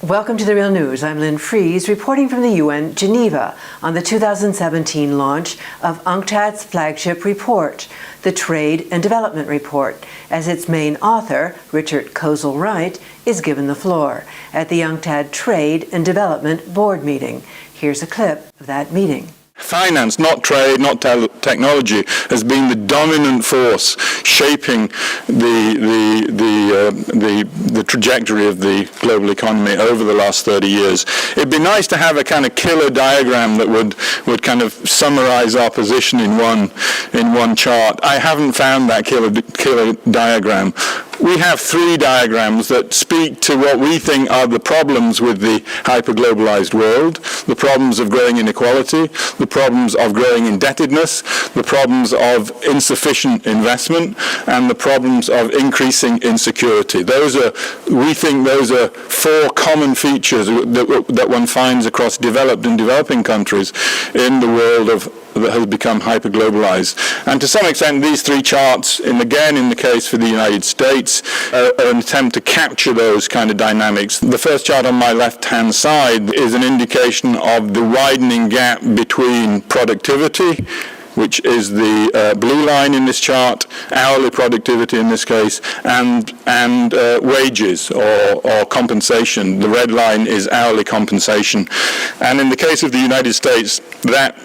Welcome to The Real News. I'm Lynn Fries, reporting from the UN, Geneva, on the 2017 launch of UNCTAD's flagship report, the Trade and Development Report, as its main author, Richard Kozul-Wright, is given the floor at the UNCTAD Trade and Development Board meeting. Here's a clip of that meeting. Finance, not trade, not technology, has been the dominant force shaping the trajectory of the global economy over the last 30 years. It'd be nice to have a kind of killer diagram that would kind of summarize our position in one chart. I haven't found that killer diagram. We have three diagrams that speak to what we think are the problems with the hyperglobalized world, the problems of growing inequality, the problems of growing indebtedness, the problems of insufficient investment, and the problems of increasing insecurity. We think those are four common features that one finds across developed and developing countries in the world that has become hyperglobalized. And to some extent, these three charts, again in the case for the United States, are an attempt to capture those kind of dynamics. The first chart on my left-hand side is an indication of the widening gap between productivity, which is the blue line in this chart, hourly productivity in this case, and wages or compensation. The red line is hourly compensation. And in the case of the United States, that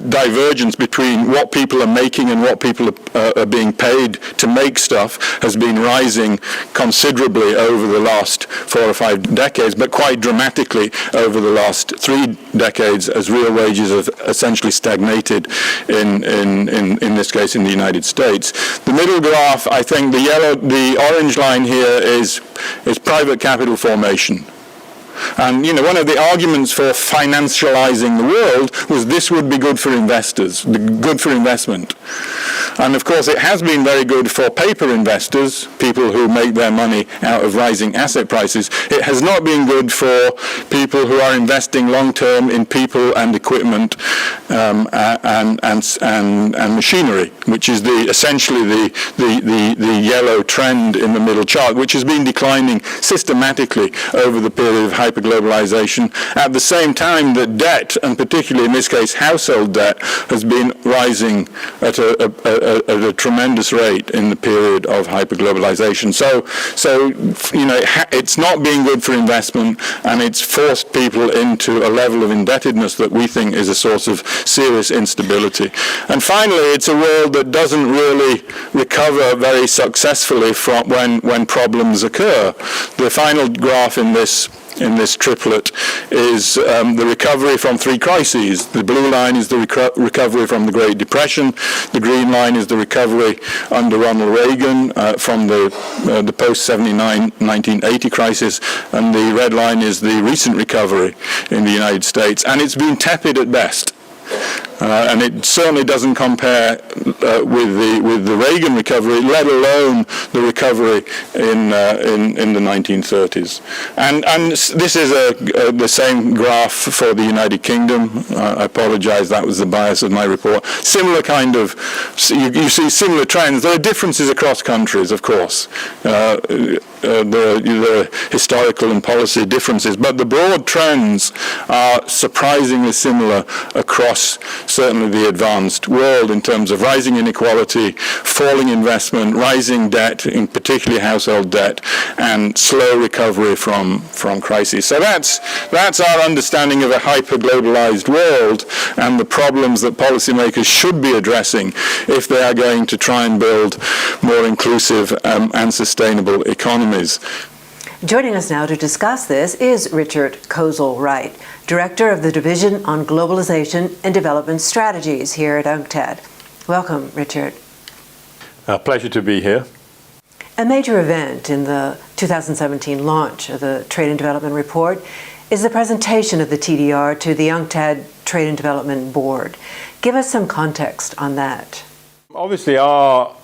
divergence between what people are making and what people are being paid to make stuff has been rising considerably over the last 4 or 5 decades, but quite dramatically over the last 3 decades as real wages have essentially stagnated in this case in the United States. The middle graph, I think the orange line here is private capital formation. And, one of the arguments for financializing the world was this would be good for investors, good for investment. And of course, it has been very good for paper investors, people who make their money out of rising asset prices. It has not been good for people who are investing long-term in people and equipment and machinery, which is essentially the yellow trend in the middle chart, which has been declining systematically over the period of hyperglobalization, at the same time that debt, and particularly in this case household debt, has been rising at a tremendous rate in the period of hyperglobalization. So it's not been good for investment, and it's forced people into a level of indebtedness that we think is a source of serious instability. And finally, it's a world that doesn't really recover very successfully from when problems occur. The final graph in this triplet is the recovery from 3 crises. The blue line is the recovery from the Great Depression. The green line is the recovery under Ronald Reagan from the post-79 1980 crisis, and the red line is the recent recovery in the United States. And it's been tepid at best. And it certainly doesn't compare with the Reagan recovery, let alone the recovery in the 1930s. And this is the same graph for the United Kingdom. I apologize, that was the bias of my report. Similar kind of, you see similar trends. There are differences across countries, of course. There are historical and policy differences, but the broad trends are surprisingly similar across certainly the advanced world in terms of rising inequality, falling investment, rising debt, in particularly household debt, and slow recovery from crises. So that's our understanding of a hyper-globalized world and the problems that policymakers should be addressing if they are going to try and build more inclusive and sustainable economies. Joining us now to discuss this is Richard Kozul-Wright, Director of the Division on Globalization and Development Strategies here at UNCTAD. Welcome, Richard. A pleasure to be here. A major event in the 2017 launch of the Trade and Development Report is the presentation of the TDR to the UNCTAD Trade and Development Board. Give us some context on that. Obviously, our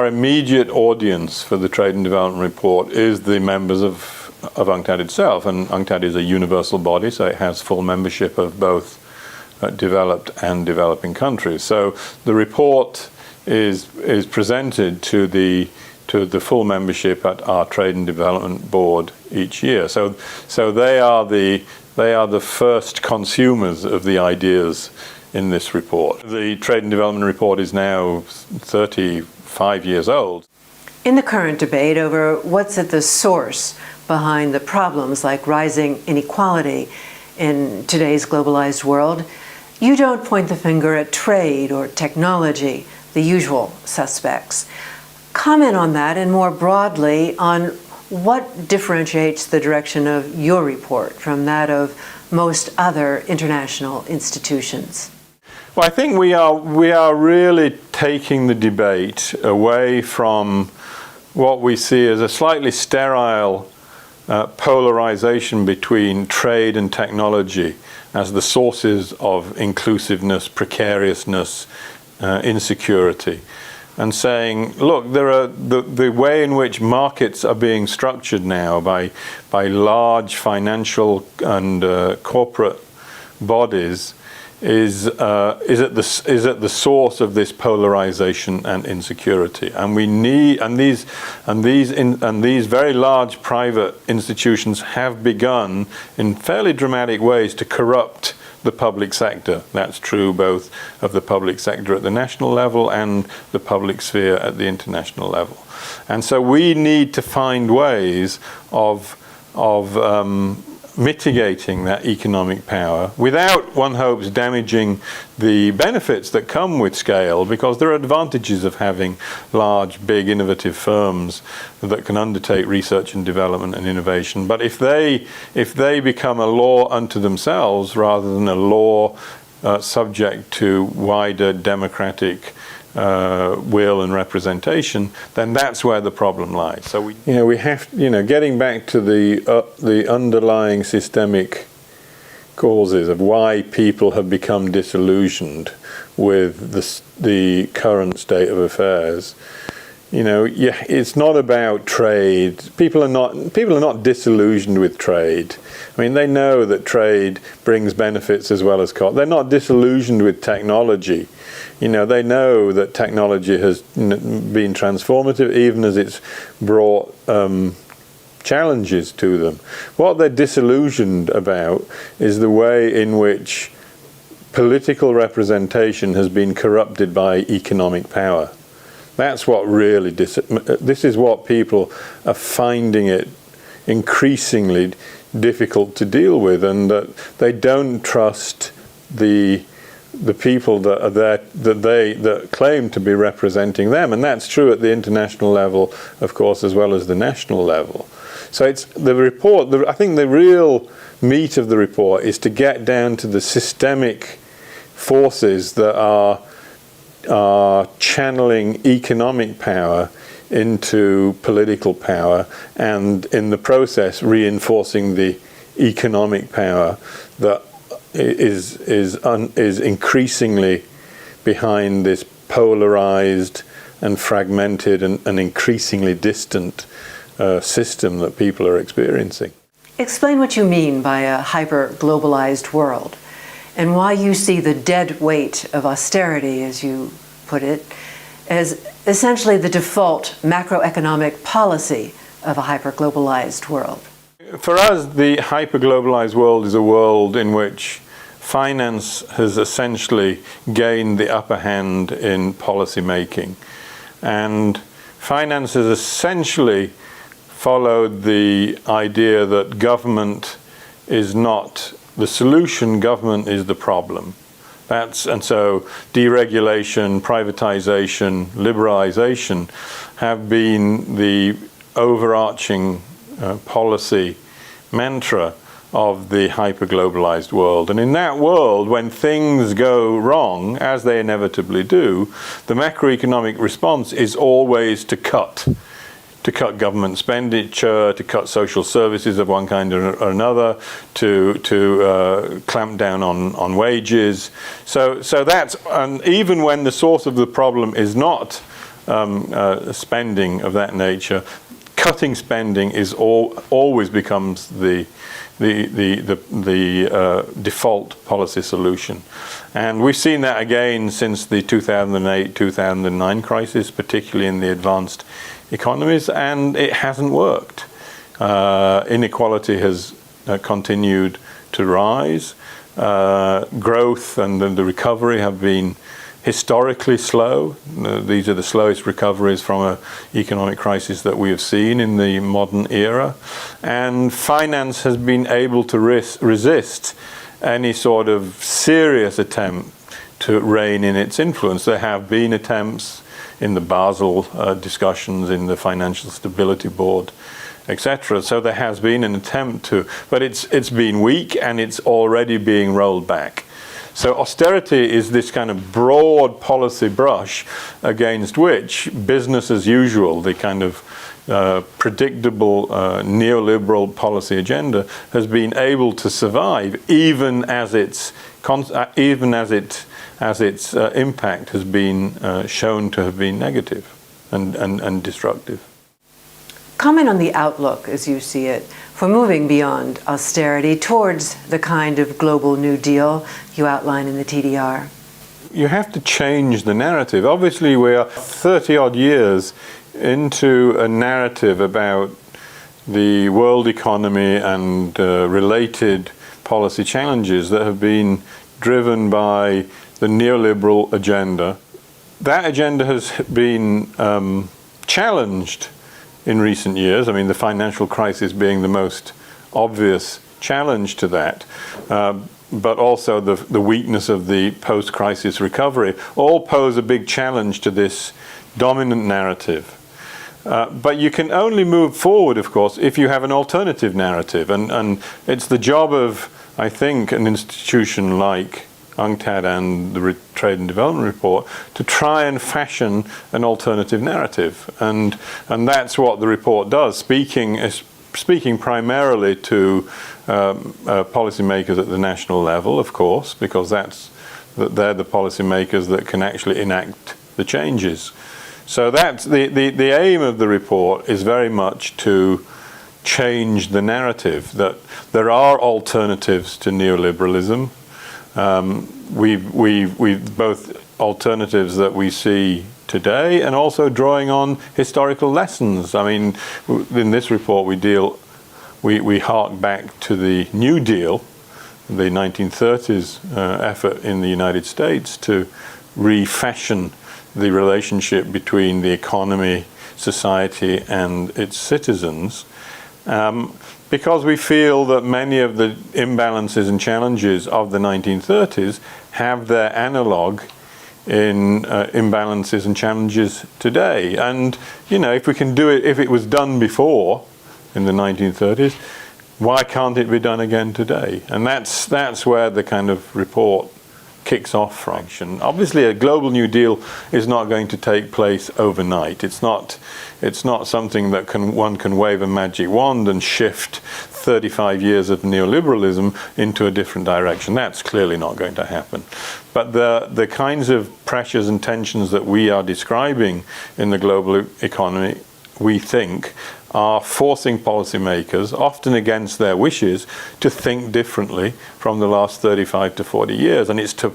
immediate audience for the Trade and Development Report is the members of UNCTAD itself, and UNCTAD is a universal body, so it has full membership of both developed and developing countries. So the report is presented to the to the full membership at our Trade and Development Board each year. So they are the first consumers of the ideas in this report. The Trade and Development Report is now 35 years old. In the current debate over what's at the source behind the problems like rising inequality in today's globalized world, you don't point the finger at trade or technology, the usual suspects. Comment on that, and more broadly on what differentiates the direction of your report from that of most other international institutions. Well, I think we are really taking the debate away from what we see as a slightly sterile polarization between trade and technology as the sources of inclusiveness, precariousness, insecurity, and saying, look, there are the way in which markets are being structured now by large financial and corporate bodies is at the source of this polarization and insecurity, and we need these very large private institutions have begun in fairly dramatic ways to corrupt the public sector. That's true both of the public sector at the national level and the public sphere at the international level. And so we need to find ways of mitigating that economic power without, one hopes, damaging the benefits that come with scale, because there are advantages of having large, big, innovative firms that can undertake research and development and innovation. But if they become a law unto themselves rather than a law subject to wider democratic will and representation, then that's where the problem lies. So we have, getting back to the underlying systemic causes of why people have become disillusioned with the current state of affairs. It's not about trade. People are not disillusioned with trade. I mean, they know that trade brings benefits as well as costs. They're not disillusioned with technology. They know that technology has been transformative, even as it's brought challenges to them. What they're disillusioned about is the way in which political representation has been corrupted by economic power. That's what really, this is what people are finding it increasingly difficult to deal with, and that they don't trust the people that are there, that claim to be representing them. And that's true at the international level, of course, as well as the national level. So it's the report, I think the real meat of the report is to get down to the systemic forces that are channeling economic power into political power, and in the process reinforcing the economic power that is increasingly behind this polarized and fragmented and increasingly distant system that people are experiencing. Explain what you mean by a hyper-globalized world, and why you see the dead weight of austerity, as you put it, as essentially the default macroeconomic policy of a hyper-globalized world. For us, the hyper-globalized world is a world in which finance has essentially gained the upper hand in policy making. And finance has essentially followed the idea that government is not the solution, government is the problem. And so deregulation, privatization, liberalization have been the overarching policy mantra of the hyper-globalized world. And in that world, when things go wrong, as they inevitably do, the macroeconomic response is always to cut government expenditure, to cut social services of one kind or another, to clamp down on wages. So that's, and even when the source of the problem is not spending of that nature, cutting spending is always becomes the default policy solution. And we've seen that again since the 2008-2009 crisis, particularly in the advanced economies, and it hasn't worked. Inequality has continued to rise. Growth and the recovery have been historically slow. These are the slowest recoveries from an economic crisis that we have seen in the modern era. And finance has been able to resist any sort of serious attempt to rein in its influence. There have been attempts in the Basel discussions, in the Financial Stability Board, etc. So there has been an attempt to, but it's been weak and it's already being rolled back. So austerity is this kind of broad policy brush against which business as usual, the kind of predictable neoliberal policy agenda, has been able to survive, even as its impact has been shown to have been negative and destructive. Comment on the outlook, as you see it, for moving beyond austerity towards the kind of global New Deal you outline in the TDR. You have to change the narrative. Obviously, we are 30-odd years into a narrative about the world economy and related policy challenges that have been driven by the neoliberal agenda. That agenda has been challenged in recent years. I mean, the financial crisis being the most obvious challenge to that, but also the weakness of the post-crisis recovery, all pose a big challenge to this dominant narrative. But you can only move forward, of course, if you have an alternative narrative. And it's the job of, I think, an institution like UNCTAD and the Trade and Development Report to try and fashion an alternative narrative. And that's what the report does, speaking primarily to policymakers at the national level, of course, because they're the policymakers that can actually enact the changes. So that's the aim of the report is very much to change the narrative, that there are alternatives to neoliberalism. We've both alternatives that we see today and also drawing on historical lessons. I mean, in this report we hark back to the New Deal, the 1930s effort in the United States to refashion the relationship between the economy, society, and its citizens. Because we feel that many of the imbalances and challenges of the 1930s have their analog in imbalances and challenges today. And, you know, if we can do it, if it was done before in the 1930s, why can't it be done again today? And that's where the kind of report kicks off from. Obviously, a global New Deal is not going to take place overnight. It's not something that one can wave a magic wand and shift 35 years of neoliberalism into a different direction. That's clearly not going to happen. But the kinds of pressures and tensions that we are describing in the global economy, we think, are forcing policymakers, often against their wishes, to think differently from the last 35 to 40 years. And it's to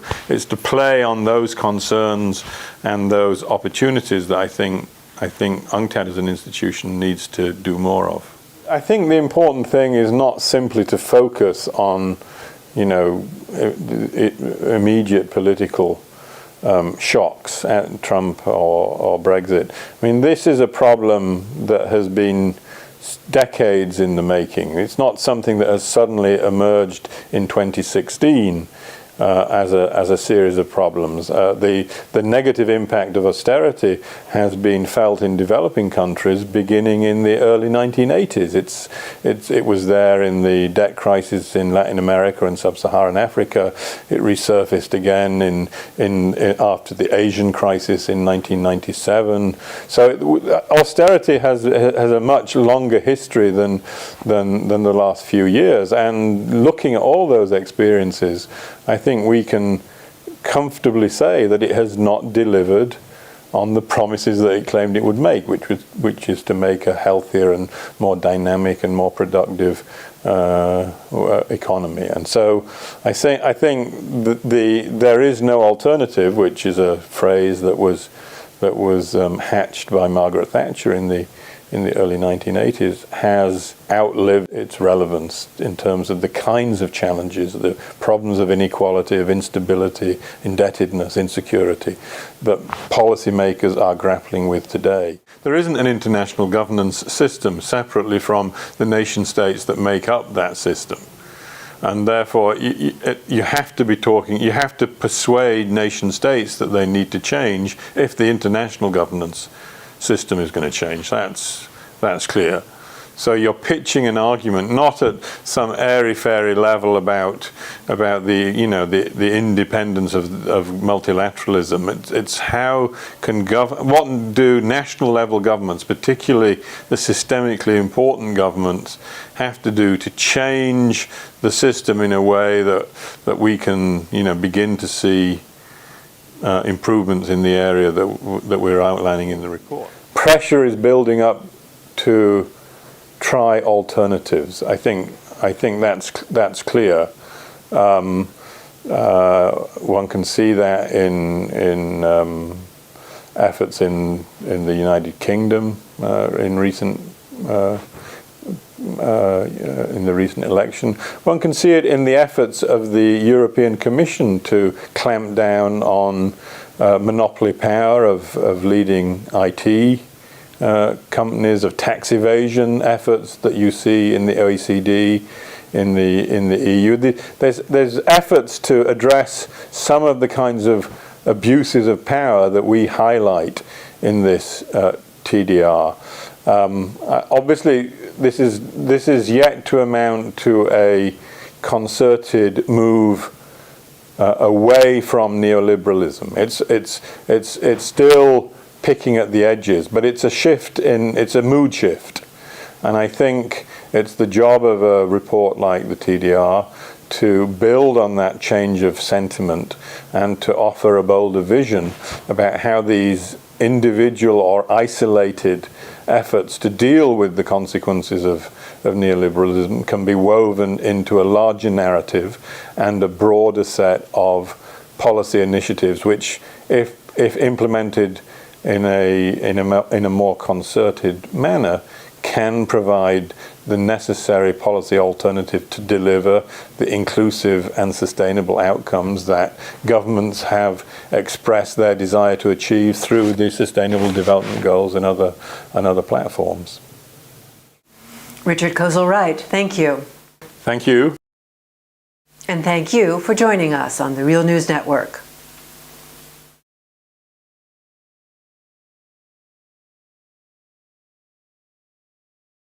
play on those concerns and those opportunities that I think UNCTAD as an institution needs to do more of. I think the important thing is not simply to focus on, you know, immediate political shocks at Trump or Brexit. I mean, this is a problem that has been decades in the making. It's not something that has suddenly emerged in 2016 as a series of problems. The negative impact of austerity has been felt in developing countries beginning in the early 1980s. It was there in the debt crisis in Latin America and sub-Saharan Africa. It resurfaced again in after the Asian crisis in 1997. So austerity has a much longer history than the last few years. And looking at all those experiences, I think we can comfortably say that it has not delivered on the promises that it claimed it would make, which is to make a healthier and more dynamic and more productive economy. And so I think that there is no alternative, which is a phrase that was hatched by Margaret Thatcher in the early 1980s, has outlived its relevance in terms of the kinds of challenges, the problems of inequality, of instability, indebtedness, insecurity that policymakers are grappling with today. There isn't an international governance system separately from the nation states that make up that system. And therefore, you have to be talking, you have to persuade nation states that they need to change if the international governance system is going to change. That's clear. So you're pitching an argument not at some airy-fairy level about the independence of multilateralism. It's how can what do national level governments, particularly the systemically important governments, have to do to change the system in a way that we can begin to see improvements in the area that we're outlining in the report. Pressure is building up to try alternatives. I think that's clear. One can see that in efforts in the United Kingdom in the recent election. One can see it in the efforts of the European Commission to clamp down on monopoly power of leading IT companies, of tax evasion efforts that you see in the OECD, in the EU. There's efforts to address some of the kinds of abuses of power that we highlight in this TDR. Obviously, this is yet to amount to a concerted move away from neoliberalism. It's still picking at the edges, but it's a mood shift. And I think it's the job of a report like the TDR to build on that change of sentiment and to offer a bolder vision about how these individual or isolated efforts to deal with the consequences of neoliberalism can be woven into a larger narrative and a broader set of policy initiatives, which, if implemented in a more concerted manner, can provide the necessary policy alternative to deliver the inclusive and sustainable outcomes that governments have expressed their desire to achieve through the Sustainable Development Goals and other platforms. Richard Kozul-Wright, thank you. Thank you. And thank you for joining us on the Real News Network.